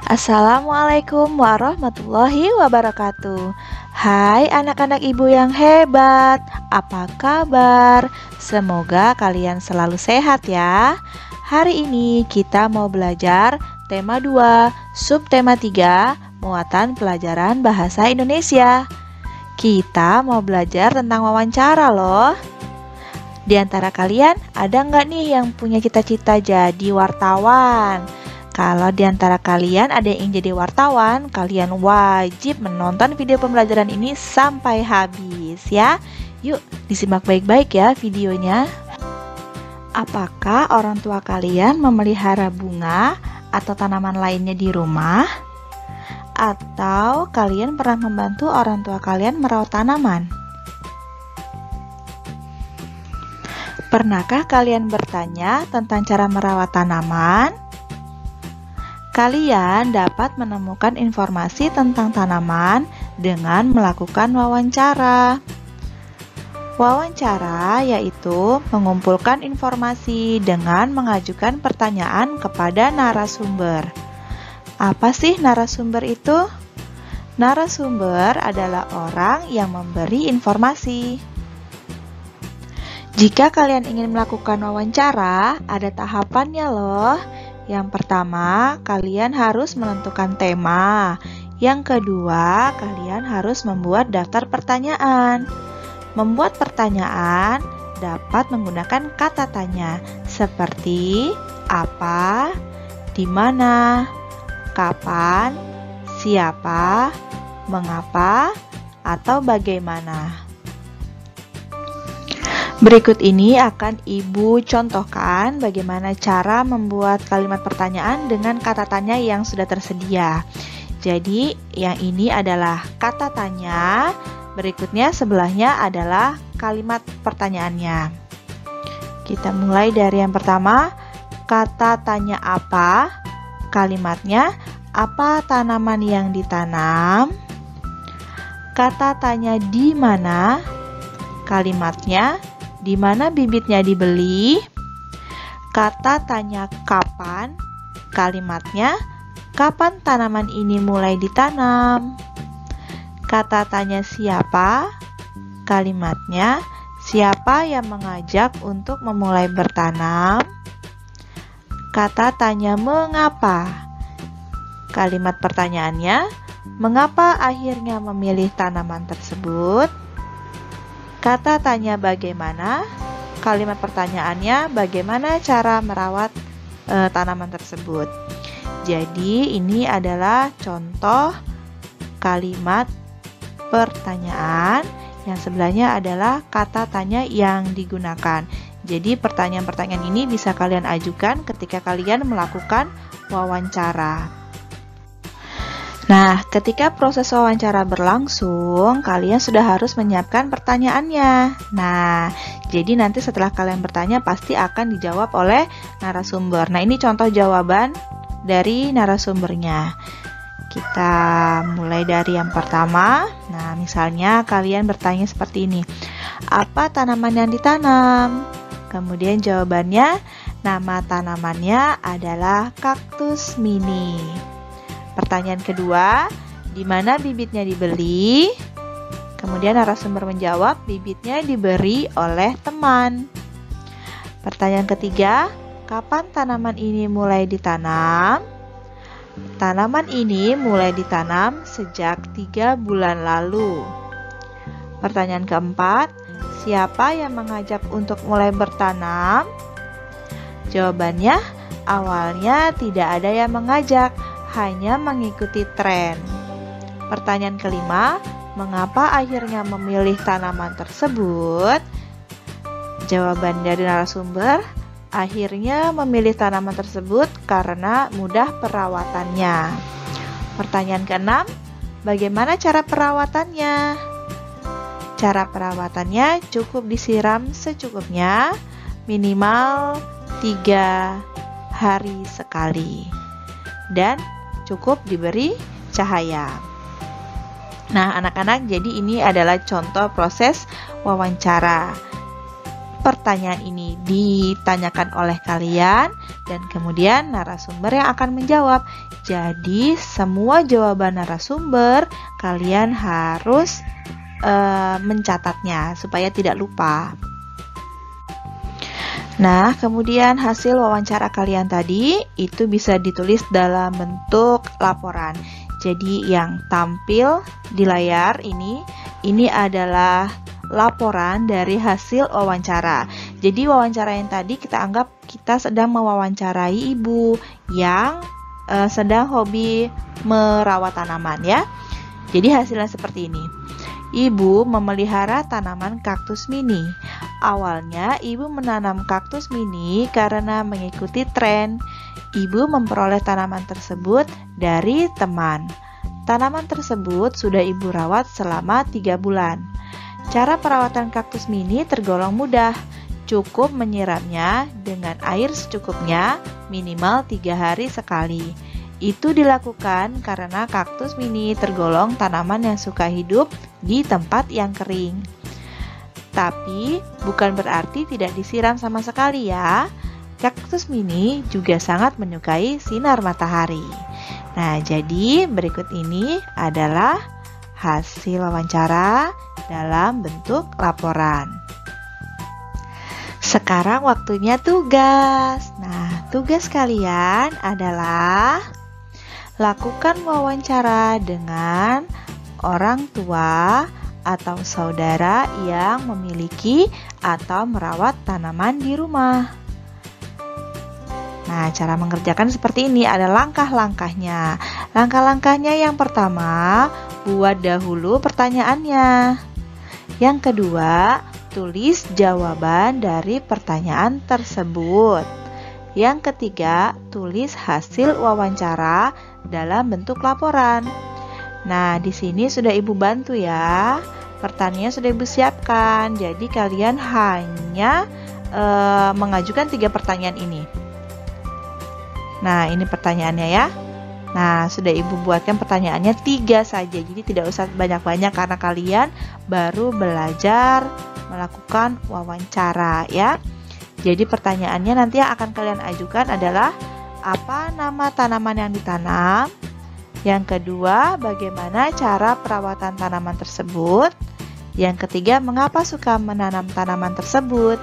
Assalamualaikum warahmatullahi wabarakatuh. Hai anak-anak ibu yang hebat, apa kabar? Semoga kalian selalu sehat ya. Hari ini kita mau belajar tema 2, subtema 3, muatan pelajaran bahasa Indonesia. Kita mau belajar tentang wawancara loh. Di antara kalian ada nggak nih yang punya cita-cita jadi wartawan? Kalau di antara kalian ada yang ingin jadi wartawan, kalian wajib menonton video pembelajaran ini sampai habis ya. Yuk, disimak baik-baik ya videonya. Apakah orang tua kalian memelihara bunga atau tanaman lainnya di rumah? Atau kalian pernah membantu orang tua kalian merawat tanaman? Pernahkah kalian bertanya tentang cara merawat tanaman? Kalian dapat menemukan informasi tentang tanaman dengan melakukan wawancara. Wawancara yaitu mengumpulkan informasi dengan mengajukan pertanyaan kepada narasumber. Apa sih narasumber itu? Narasumber adalah orang yang memberi informasi. Jika kalian ingin melakukan wawancara, ada tahapannya loh. Yang pertama, kalian harus menentukan tema. Yang kedua, kalian harus membuat daftar pertanyaan. Membuat pertanyaan dapat menggunakan kata tanya seperti apa, di mana, kapan, siapa, mengapa, atau bagaimana. Berikut ini akan Ibu contohkan bagaimana cara membuat kalimat pertanyaan dengan kata tanya yang sudah tersedia. Jadi, yang ini adalah kata tanya, berikutnya sebelahnya adalah kalimat pertanyaannya. Kita mulai dari yang pertama, kata tanya apa, kalimatnya apa tanaman yang ditanam, kata tanya di mana, kalimatnya di mana bibitnya dibeli, kata tanya kapan, kalimatnya kapan tanaman ini mulai ditanam, kata tanya siapa, kalimatnya siapa yang mengajak untuk memulai bertanam, kata tanya mengapa, kalimat pertanyaannya mengapa akhirnya memilih tanaman tersebut, kata tanya bagaimana, kalimat pertanyaannya bagaimana cara merawat tanaman tersebut. Jadi ini adalah contoh kalimat pertanyaan yang sebelahnya adalah kata tanya yang digunakan. Jadi pertanyaan-pertanyaan ini bisa kalian ajukan ketika kalian melakukan wawancara. Nah, ketika proses wawancara berlangsung, kalian sudah harus menyiapkan pertanyaannya. Nah, jadi nanti setelah kalian bertanya pasti akan dijawab oleh narasumber. Nah, ini contoh jawaban dari narasumbernya. Kita mulai dari yang pertama. Nah, misalnya kalian bertanya seperti ini. Apa tanaman yang ditanam? Kemudian jawabannya, nama tanamannya adalah kaktus mini. Pertanyaan kedua, di mana bibitnya dibeli? Kemudian narasumber menjawab, bibitnya diberi oleh teman. Pertanyaan ketiga, kapan tanaman ini mulai ditanam? Tanaman ini mulai ditanam sejak 3 bulan lalu. Pertanyaan keempat, siapa yang mengajak untuk mulai bertanam? Jawabannya, awalnya tidak ada yang mengajak, hanya mengikuti tren. Pertanyaan kelima, mengapa akhirnya memilih tanaman tersebut? Jawaban dari narasumber, akhirnya memilih tanaman tersebut karena mudah perawatannya. Pertanyaan keenam, bagaimana cara perawatannya? Cara perawatannya cukup disiram secukupnya, minimal 3 hari sekali. Dan cukup diberi cahaya. Nah, anak-anak, jadi ini adalah contoh proses wawancara. pertanyaan ini ditanyakan oleh kalian dan kemudian narasumber yang akan menjawab. Jadi semua jawaban narasumber kalian harus mencatatnya supaya tidak lupa. Nah, kemudian hasil wawancara kalian tadi itu bisa ditulis dalam bentuk laporan. Jadi yang tampil di layar ini adalah laporan dari hasil wawancara. Jadi wawancara yang tadi kita anggap kita sedang mewawancarai ibu yang sedang hobi merawat tanaman ya. Jadi hasilnya seperti ini. Ibu memelihara tanaman kaktus mini. Awalnya ibu menanam kaktus mini karena mengikuti tren. Ibu memperoleh tanaman tersebut dari teman. Tanaman tersebut sudah ibu rawat selama 3 bulan. Cara perawatan kaktus mini tergolong mudah. Cukup menyiramnya dengan air secukupnya minimal 3 hari sekali. Itu dilakukan karena kaktus mini tergolong tanaman yang suka hidup di tempat yang kering. Tapi bukan berarti tidak disiram sama sekali ya. Kaktus mini juga sangat menyukai sinar matahari. Nah, jadi berikut ini adalah hasil wawancara dalam bentuk laporan. Sekarang waktunya tugas. Nah, tugas kalian adalah lakukan wawancara dengan orang tua atau saudara yang memiliki atau merawat tanaman di rumah. Nah, cara mengerjakan seperti ini, ada langkah-langkahnya. Langkah-langkahnya yang pertama, buat dahulu pertanyaannya. Yang kedua, tulis jawaban dari pertanyaan tersebut. Yang ketiga, tulis hasil wawancara dalam bentuk laporan. Nah, di sini sudah Ibu bantu ya. Pertanyaannya sudah Ibu siapkan. Jadi kalian hanya mengajukan 3 pertanyaan ini. Nah, ini pertanyaannya ya. Nah, sudah Ibu buatkan pertanyaannya 3 saja. Jadi tidak usah banyak-banyak karena kalian baru belajar melakukan wawancara ya. Jadi pertanyaannya nanti yang akan kalian ajukan adalah apa nama tanaman yang ditanam? Yang kedua, bagaimana cara perawatan tanaman tersebut? Yang ketiga, mengapa suka menanam tanaman tersebut?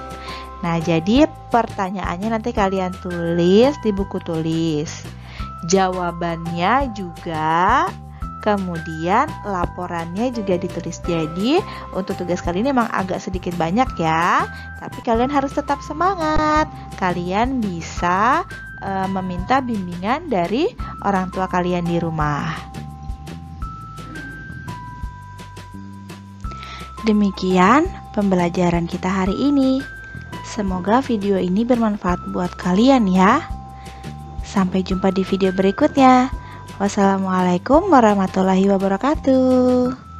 Nah, jadi pertanyaannya nanti kalian tulis di buku tulis. Jawabannya juga, kemudian laporannya juga ditulis. Jadi untuk tugas kali ini memang agak sedikit banyak ya, tapi kalian harus tetap semangat. Kalian bisa meminta bimbingan dari orang tua kalian di rumah. Demikian pembelajaran kita hari ini. Semoga video ini bermanfaat buat kalian ya. Sampai jumpa di video berikutnya. Wassalamualaikum warahmatullahi wabarakatuh.